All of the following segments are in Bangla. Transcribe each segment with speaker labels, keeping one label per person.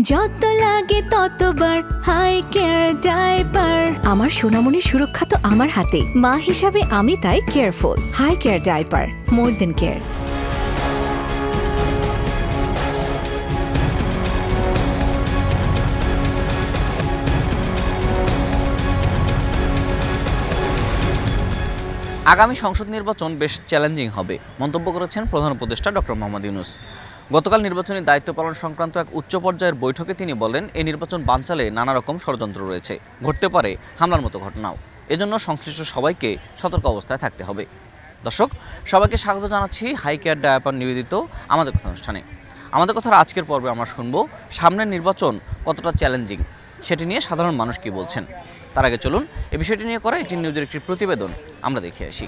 Speaker 1: যত লাগে ততবার হাই কেয়ার ডাইপার। আমার সোনামণির সুরক্ষা তো আমার হাতে, মা হিসাবে আমি তাই কেয়ারফুল। হাই কেয়ার ডাইপার, মোর দেন কেয়ার।
Speaker 2: আগামী সংসদ নির্বাচন বেশ চ্যালেঞ্জিং হবে মন্তব্য করেছেন প্রধান উপদেষ্টা ডক্টর মোহাম্মদ ইউনূস। গতকাল নির্বাচনী দায়িত্ব পালন সংক্রান্ত এক উচ্চ পর্যায়ের বৈঠকে তিনি বলেন, এই নির্বাচন বানচালে নানা রকম ষড়যন্ত্র রয়েছে, ঘটতে পারে হামলার মতো ঘটনাও। এজন্য সংশ্লিষ্ট সবাইকে সতর্ক অবস্থায় থাকতে হবে। দর্শক, সবাইকে স্বাগত জানাচ্ছি হাই কেয়ার ডায়াপার নিবেদিত আমাদের কথা অনুষ্ঠানে। আমাদের কথার আজকের পর্বে আমরা শুনব সামনের নির্বাচন কতটা চ্যালেঞ্জিং, সেটি নিয়ে সাধারণ মানুষ কী বলছেন। তার আগে চলুন এই বিষয়টি নিয়ে করা এটি নিউজের একটি প্রতিবেদন আমরা দেখে আসি।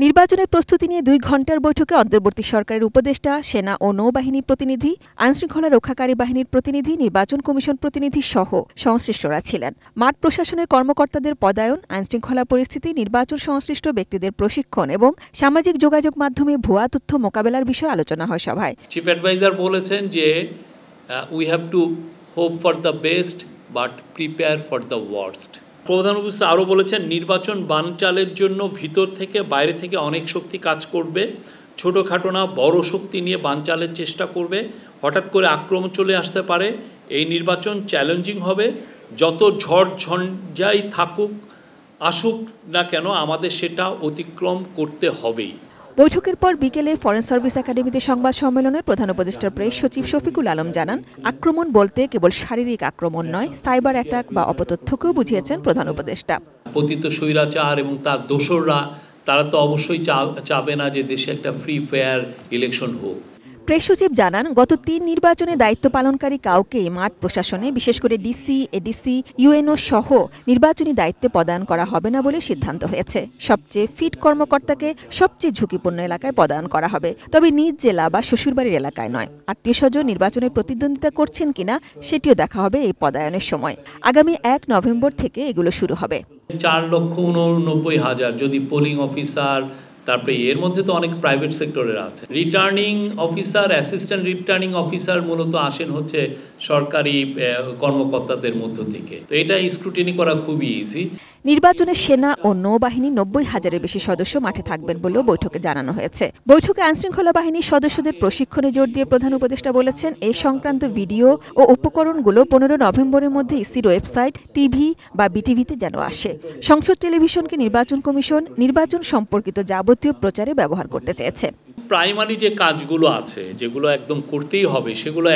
Speaker 3: নির্বাচনের প্রস্তুতি নিয়ে 2 ঘণ্টার বৈঠকে অন্তর্বর্তী সরকারের উপদেষ্টা, সেনা ও নৌবাহিনী প্রতিনিধি, আইনশৃঙ্খলা রক্ষাকারী বাহিনীর প্রতিনিধি, নির্বাচন কমিশন প্রতিনিধি সহ সংশ্লিষ্টরা ছিলেন। মাঠ প্রশাসনের কর্মকর্তাদের পদায়ন, আইনশৃঙ্খলা পরিস্থিতি, নির্বাচন সংশ্লিষ্ট ব্যক্তিদের প্রশিক্ষণ এবং সামাজিক যোগাযোগ মাধ্যমে ভুয়া তথ্য মোকাবেলার বিষয়ে আলোচনা হয় সভায়।
Speaker 4: চিফ অ্যাডভাইজার বলেছেন যে we have to hope for the best but prepare for the worst. প্রধান উপদেষ্টা আরও বলেছেন, নির্বাচন বানচালের জন্য ভিতর থেকে বাইরে থেকে অনেক শক্তি কাজ করবে। ছোটোখাটো না বড় শক্তি নিয়ে বানচালের চেষ্টা করবে। হঠাৎ করে আক্রমণ চলে আসতে পারে। এই নির্বাচন চ্যালেঞ্জিং হবে। যত ঝড় ঝঞ্ঝাই আসুক না কেন, আমাদের সেটা অতিক্রম করতে হবেই।
Speaker 3: বৈঠকের পর বিকেলে ফরেন সার্ভিস একাডেমিতে সংবাদ সম্মেলনে প্রধান উপদেষ্টার প্রেস সচিব শফিকুল আলম জানান, আক্রমণ বলতে কেবল শারীরিক আক্রমণ নয়, সাইবার অ্যাটাক বা অপতথ্যকেও বুঝিয়েছেন প্রধান উপদেষ্টা।
Speaker 4: পতিত স্বৈরাচার এবং তার দোসররা তারা তো অবশ্যই চাবে না যে দেশে একটা ফ্রি ফেয়ার ইলেকশন হোক।
Speaker 3: প্রেস সচিব জানান, গত 3 নির্বাচনে দায়িত্ব পালনকারী কাউকেই মাঠ প্রশাসনে, বিশেষ করে ডিসি, এডিসি, ইউএনও সহ নির্বাচনী দায়িত্বে পদায়ন করা হবে না বলে সিদ্ধান্ত হয়েছে। সবচেয়ে ফিট কর্মকর্তাকে সবচেয়ে ঝুঁকিপূর্ণ এলাকায় পদায়ন করা হবে, তবে নিজ জেলা বা শ্বশুরবাড়ির এলাকায় নয়। আত্মীয়স্বজন নির্বাচনে প্রতিদ্বন্দ্বিতা করছেন কিনা সেটিও দেখা হবে এই পদায়নের সময়। আগামী 1 নভেম্বর থেকে এগুলো শুরু হবে।
Speaker 4: 4,89,000 যদি পোলিং অফিসার, তারপরে এর মধ্যে তো অনেক প্রাইভেট সেক্টরের আছে। Returning officer, assistant returning officer মূলত আসেন হচ্ছে সরকারি কর্মকর্তাদের মধ্য থেকে। তো এটা স্ক্রুটিনি করা খুবই ইজি।
Speaker 3: নির্বাচনে সেনা ও নৌবাহিনী 90,000-এর বেশি সদস্য মাঠে থাকবেন বলেও বৈঠকে জানানো হয়েছে। বৈঠকে আইনশৃঙ্খলা বাহিনীর সদস্যদের প্রশিক্ষণে জোর দিয়ে প্রধান উপদেষ্টা বলেছেন, এই সংক্রান্ত ভিডিও ও উপকরণগুলো 15 নভেম্বরের মধ্যে ইসির ওয়েবসাইট, টিভি বা বিটিভিতে যেন আসে। সংসদ টেলিভিশনকে নির্বাচন কমিশন নির্বাচন সম্পর্কিত যাবতীয় প্রচারে ব্যবহার করতে চেয়েছে।
Speaker 4: প্রাইমারি যে কাজগুলো আছে, যেগুলো একদম করতেই হবে, সেগুলো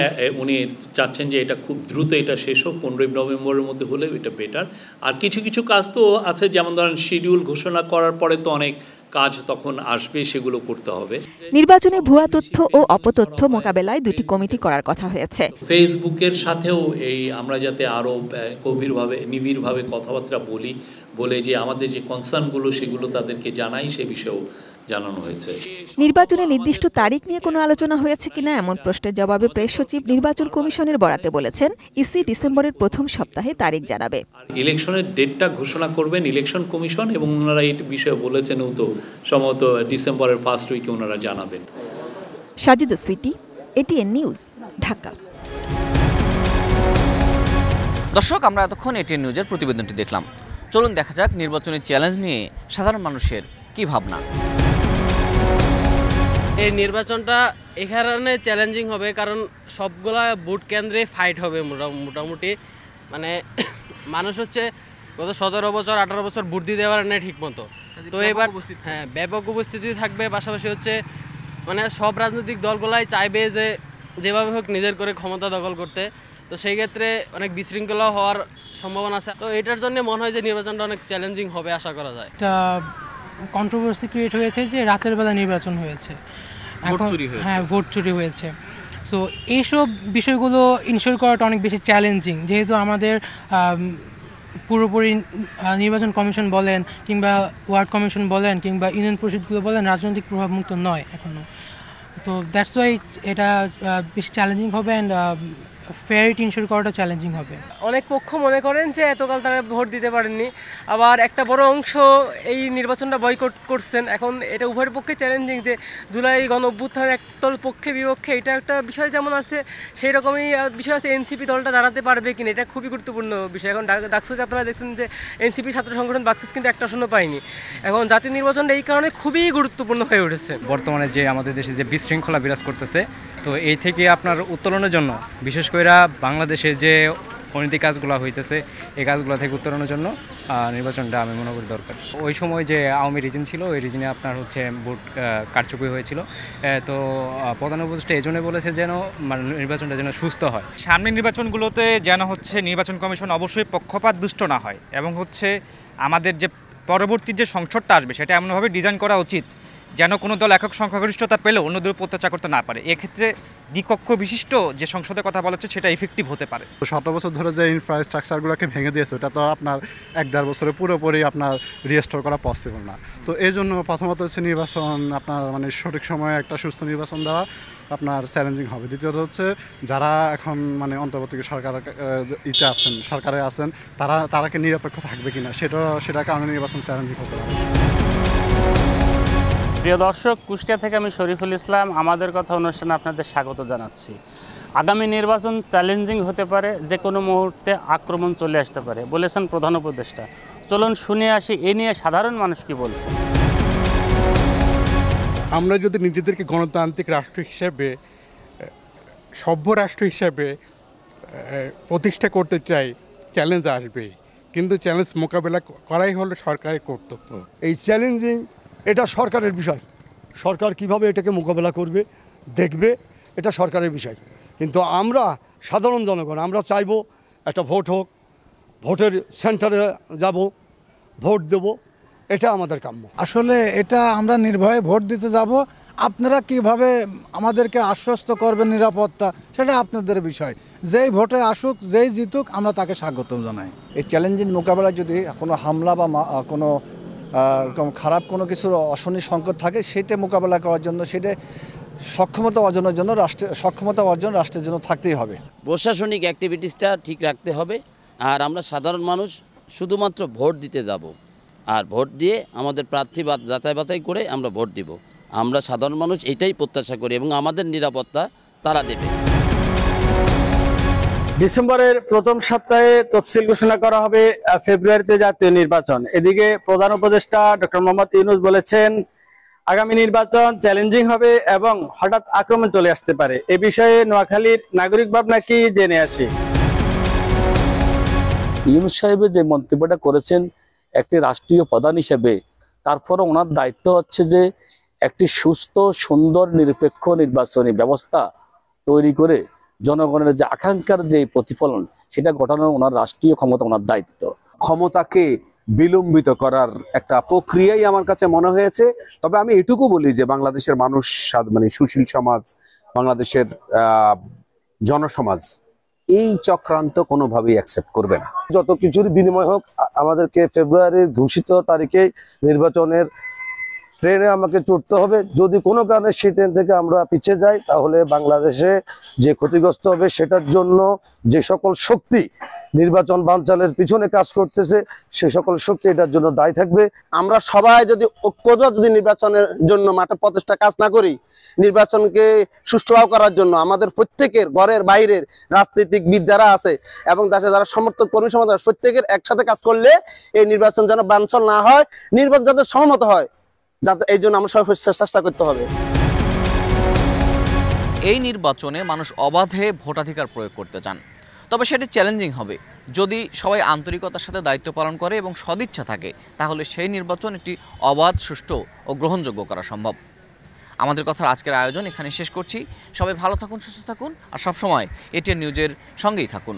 Speaker 4: উনি চাচ্ছেন যে এটা খুব দ্রুত এটা শেষ হোক, 15 নভেম্বরের মধ্যে হলে এটা বেটার। আর কিছু কিছু কাজ তো আছে, যেমন ধরেন শিডিউল ঘোষণা করার পরে তো অনেক কাজ তখন আসবে, সেগুলো করতে হবে।
Speaker 3: নির্বাচনে ভুয়া তথ্য ও অপতথ্য মোকাবেলায় 2টি কমিটি করার কথা হয়েছে।
Speaker 4: ফেসবুকের সাথেও এই আমরা যাতে আরও গভীরভাবে নিবিড়ভাবে কথাবার্তা বলে যে আমাদের যে কনসার্নগুলো সেগুলো তাদেরকে জানাই, সে বিষয়েও জানানো হয়েছে।
Speaker 3: নির্বাচনে নির্দিষ্ট তারিখ নিয়ে কোনো আলোচনা হয়েছে কিনা এমন প্রশ্নের জবাবে প্রেস সচিব নির্বাচন কমিশনের বরাতে বলেছেন, ইসি ডিসেম্বরের প্রথম সপ্তাহে তারিখ জানাবে।
Speaker 4: ইলেকশনের ডেটটা ঘোষণা করবেন ইলেকশন কমিশন, এবং ওনারা এই বিষয়ে বলেছেন তো সম্ভবত ডিসেম্বরের ফার্স্ট উইকে ওনারা জানাবেন।
Speaker 3: Sajida Sweety, ATN news, Dhaka.
Speaker 2: দর্শক, আমরা এতক্ষণ এটিএন নিউজের প্রতিবেদনটি দেখলাম। চলুন দেখা যাক নির্বাচনী চ্যালেঞ্জ নিয়ে সাধারণ মানুষের কি ভাবনা।
Speaker 5: এই নির্বাচনটা এই কারণে চ্যালেঞ্জিং হবে কারণ সবগুলা ভোট কেন্দ্রে ফাইট হবে মোটামুটি। মানে মানুষ হচ্ছে গত 17 বছর 18 বছর ভোট দিতে পারে না ঠিক মতো। তো এবার ব্যাপক উপস্থিতি থাকবে। পাশাপাশি হচ্ছে মানে সব রাজনৈতিক দলগুলাই চাইবে যে যেভাবে হোক নিজের করে ক্ষমতা দখল করতে। তো সেই ক্ষেত্রে অনেক বিশৃঙ্খলা হওয়ার সম্ভাবনা আছে। তো এটার জন্য মনে হয় যে নির্বাচনটা অনেক চ্যালেঞ্জিং হবে আশা করা যায়।
Speaker 6: কন্ট্রোভার্সি ক্রিয়েট হয়েছে যে রাতের বেলা নির্বাচন হয়েছে, এখন ভোট চুরি হয়েছে। সো এইসব বিষয়গুলো ইনশিওর করাটা অনেক বেশি চ্যালেঞ্জিং, যেহেতু আমাদের পুরোপুরি নির্বাচন কমিশন বলেন কিংবা ওয়ার্ড কমিশন বলেন কিংবা ইউনিয়ন পরিষদগুলো বলেন রাজনৈতিক প্রভাবমুক্ত নয় এখনও। তো দ্যাটস ওয়াই এটা বেশি চ্যালেঞ্জিং হবে। অ্যান্ড ফেয়ারিটি ইনশিওর করাটা চ্যালেঞ্জিং হবে।
Speaker 7: অনেক পক্ষ মনে করেন যে এতকাল তারা ভোট দিতে পারেননি, আবার একটা বড় অংশ এই নির্বাচনটা বয়কট করছেন। এখন এটা উভয়ের পক্ষে চ্যালেঞ্জিং যে জুলাই গণ অভ্যুত্থানের একদল পক্ষে বিপক্ষে এটা একটা বিষয় যেমন আছে, সেই রকমই বিষয় আছে এনসিপি দলটা দাঁড়াতে পারবে কিনা, এটা খুবই গুরুত্বপূর্ণ বিষয়। এখন ডাকসুতে আপনারা দেখছেন যে এনসিপি ছাত্র সংগঠন বাক্সিস কিন্তু একটা আসনও পায়নি। এখন জাতীয় নির্বাচনটা এই কারণে খুবই গুরুত্বপূর্ণ হয়ে উঠেছে।
Speaker 8: বর্তমানে যে আমাদের দেশে যে বিশৃঙ্খলা বিরাজ করতেছে, তো এই থেকে আপনার উত্তরণের জন্য বিশেষ করে বাংলাদেশে যে অনৈতিক কাজগুলো হইতেছে এই কাজগুলো থেকে উত্তরণের জন্য নির্বাচনটা আমি মনে করি দরকার। ওই সময় যে আওয়ামী রিজিন ছিল, ওই রিজিনে আপনার হচ্ছে ভোট কারচুপি হয়েছিল, তো প্রধান উপদেষ্টা এই জন্য বলেছে যেন নির্বাচনটা যেন সুস্থ হয়।
Speaker 9: সামনের নির্বাচনগুলোতে যেন হচ্ছে নির্বাচন কমিশন অবশ্যই পক্ষপাত দুষ্ট না হয়, এবং হচ্ছে আমাদের যে পরবর্তী যে সংসদটা আসবে সেটা এমনভাবে ডিজাইন করা উচিত যেন কোনো দল একক সংখ্যাগরিষ্ঠতা পেলেও অন্য দল প্রত্যাশা করতে না পারে। এক্ষেত্রে দ্বিকক্ষ বিশিষ্ট যে সংসদের কথা বলা হচ্ছে সেটা ইফেক্টিভ হতে পারে।
Speaker 10: 17 বছর ধরে যে ইনফ্রাস্ট্রাকচারগুলোকে ভেঙে দিয়েছে ওটা তো আপনার 1-1.5 বছরে পুরোপুরি আপনার রিস্টোর করা পসিবল না। তো এই জন্য প্রথমত হচ্ছে নির্বাচন আপনার মানে সঠিক সময়ে একটা সুস্থ নির্বাচন দেওয়া আপনার চ্যালেঞ্জিং হবে। দ্বিতীয়ত হচ্ছে যারা এখন মানে অন্তর্বর্তী সরকারে আছেন তারা কি নিরপেক্ষ থাকবে কিনা সেটা কারণে নির্বাচন চ্যালেঞ্জিং হতে পারে।
Speaker 11: প্রিয় দর্শক, কুষ্টিয়া থেকে আমি শরীফুল ইসলাম আমাদের কথা অনুষ্ঠানে আপনাদের স্বাগত জানাচ্ছি। আগামী নির্বাচন চ্যালেঞ্জিং হতে পারে, যে কোনো মুহূর্তে আক্রমণ চলে আসতে পারে বলেছেন প্রধান উপদেষ্টা। চলুন শুনে আসি এ নিয়ে সাধারণ মানুষ কি বলছে।
Speaker 12: আমরা যদি নিজেদেরকে গণতান্ত্রিক রাষ্ট্র হিসেবে, সভ্য রাষ্ট্র হিসেবে প্রতিষ্ঠা করতে চাই, চ্যালেঞ্জ আসবে, কিন্তু চ্যালেঞ্জ মোকাবেলা করাই হলো সরকারের কর্তব্য।
Speaker 13: এই চ্যালেঞ্জিং এটা সরকারের বিষয়, সরকার কিভাবে এটাকে মোকাবেলা করবে দেখবে, এটা সরকারের বিষয়। কিন্তু আমরা সাধারণ জনগণ আমরা চাইব একটা ভোট হোক, ভোটের সেন্টারে যাব, ভোট দেব, এটা আমাদের কাম্য।
Speaker 14: আসলে এটা আমরা নির্ভয়ে ভোট দিতে যাব, আপনারা কিভাবে আমাদেরকে আশ্বস্ত করবেন নিরাপত্তা সেটা আপনাদের বিষয়। যেই ভোটে আসুক, যেই জিতুক, আমরা তাকে স্বাগতম জানাই।
Speaker 15: এই চ্যালেঞ্জিং মোকাবেলায় যদি কোনো হামলা বা কোনো খারাপ কোনো কিছুর অশনি সংকট থাকে, সেটা মোকাবেলা করার জন্য, সেটা সক্ষমতা অর্জনের জন্য রাষ্ট্রের জন্য থাকতেই হবে।
Speaker 16: প্রশাসনিক অ্যাক্টিভিটিসটা ঠিক রাখতে হবে, আর আমরা সাধারণ মানুষ শুধুমাত্র ভোট দিতে যাব, আর ভোট দিয়ে আমাদের প্রার্থী যাচাই বাছাই করে আমরা ভোট দিব। আমরা সাধারণ মানুষ এটাই প্রত্যাশা করি, এবং আমাদের নিরাপত্তা তারা দেবে।
Speaker 11: ডিসেম্বরের প্রথম সপ্তাহে তফসিল ঘোষণা করা হবে, ফেব্রুয়ারিতে জাতীয় নির্বাচন। এদিকে প্রধান উপদেষ্টা ডক্টর মোহাম্মদ ইউনূস বলেছেন আগামী নির্বাচন চ্যালেঞ্জিং হবে এবং হঠাৎ আক্রমণ চলে আসতে পারে। এ বিষয়ে নোয়াখালীর নাগরিক ভাবনা কি জেনে আসি।
Speaker 17: ইউনূস সাহেবের যে মন্তব্যটা করেছেন একটি রাষ্ট্রীয় প্রধান হিসেবে, তারপরে ওনার দায়িত্ব হচ্ছে যে একটি সুস্থ, সুন্দর, নিরপেক্ষ নির্বাচনী ব্যবস্থা তৈরি করে জনগণের যে আকাঙ্ক্ষার যে প্রতিফলন সেটা ঘটানো ওনার রাষ্ট্রীয় ক্ষমতা, ওনার দায়িত্ব।
Speaker 18: ক্ষমতাকে বিলম্বিত করার একটা প্রক্রিয়াই আমার কাছে মনে হয়েছে। তবে আমি এটুকু বলি যে বাংলাদেশের মানুষ, মানে সুশীল সমাজ, বাংলাদেশের জনসমাজ এই চক্রান্ত কোনোভাবেই অ্যাকসেপ্ট করবে না।
Speaker 19: যত কিছুর বিনিময় হোক, আমাদেরকে ফেব্রুয়ারির ঘোষিত তারিখে নির্বাচনের ট্রেনে আমাকে চড়তে হবে। যদি কোনো কারণে সেই ট্রেন থেকে আমরা পিছিয়ে যাই, তাহলে বাংলাদেশে যে ক্ষতিগ্রস্ত হবে সেটার জন্য যে সকল শক্তি নির্বাচন বানচালের পিছনে কাজ করতেছে, সে সকল শক্তি এটার জন্য দায়ী থাকবে।
Speaker 20: আমরা সবাই যদি ঐক্যবদ্ধ যদি নির্বাচনের জন্য মাঠে প্রচেষ্টা কাজ না করি, নির্বাচনকে সুষ্ঠুভাবে করার জন্য আমাদের প্রত্যেকের ঘরের বাইরের রাজনীতিকবিদ যারা আছে এবং দেশে যারা সমর্থক কর্মী সমাজ প্রত্যেকের একসাথে কাজ করলে এই নির্বাচন যেন বানচাল না হয়, নির্বাচন যাতে সম্মত হয়, যাতে এই জন্য আমরা সবাই চেষ্টা করতে হবে।
Speaker 2: এই নির্বাচনে মানুষ অবাধে ভোটাধিকার প্রয়োগ করতে চান, তবে সেটি চ্যালেঞ্জিং হবে। যদি সবাই আন্তরিকতার সাথে দায়িত্ব পালন করে এবং সদিচ্ছা থাকে, তাহলে সেই নির্বাচন একটি অবাধ, সুষ্ঠু ও গ্রহণযোগ্য করা সম্ভব। আমাদের কথার আজকের আয়োজন এখানে শেষ করছি। সবাই ভালো থাকুন, সুস্থ থাকুন, আর সবসময় এটিএন নিউজের সঙ্গেই থাকুন।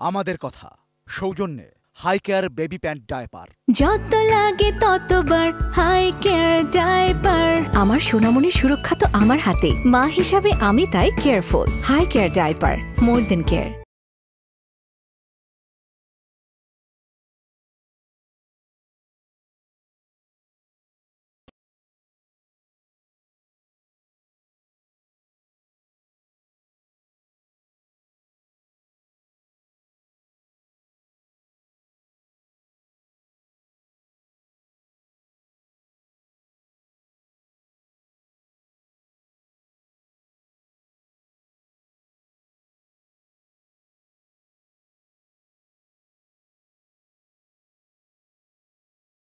Speaker 21: আমাদের কথা সৌজন্যে high care baby pant diaper.
Speaker 1: যত লাগে ততবার হাই কেয়ার ডায়পার। আমার সোনামণির সুরক্ষা তো আমার হাতে, মা হিসাবে আমি তাই কেয়ারফুল। হাই কেয়ার ডায়পার, মোর দেন কেয়ার।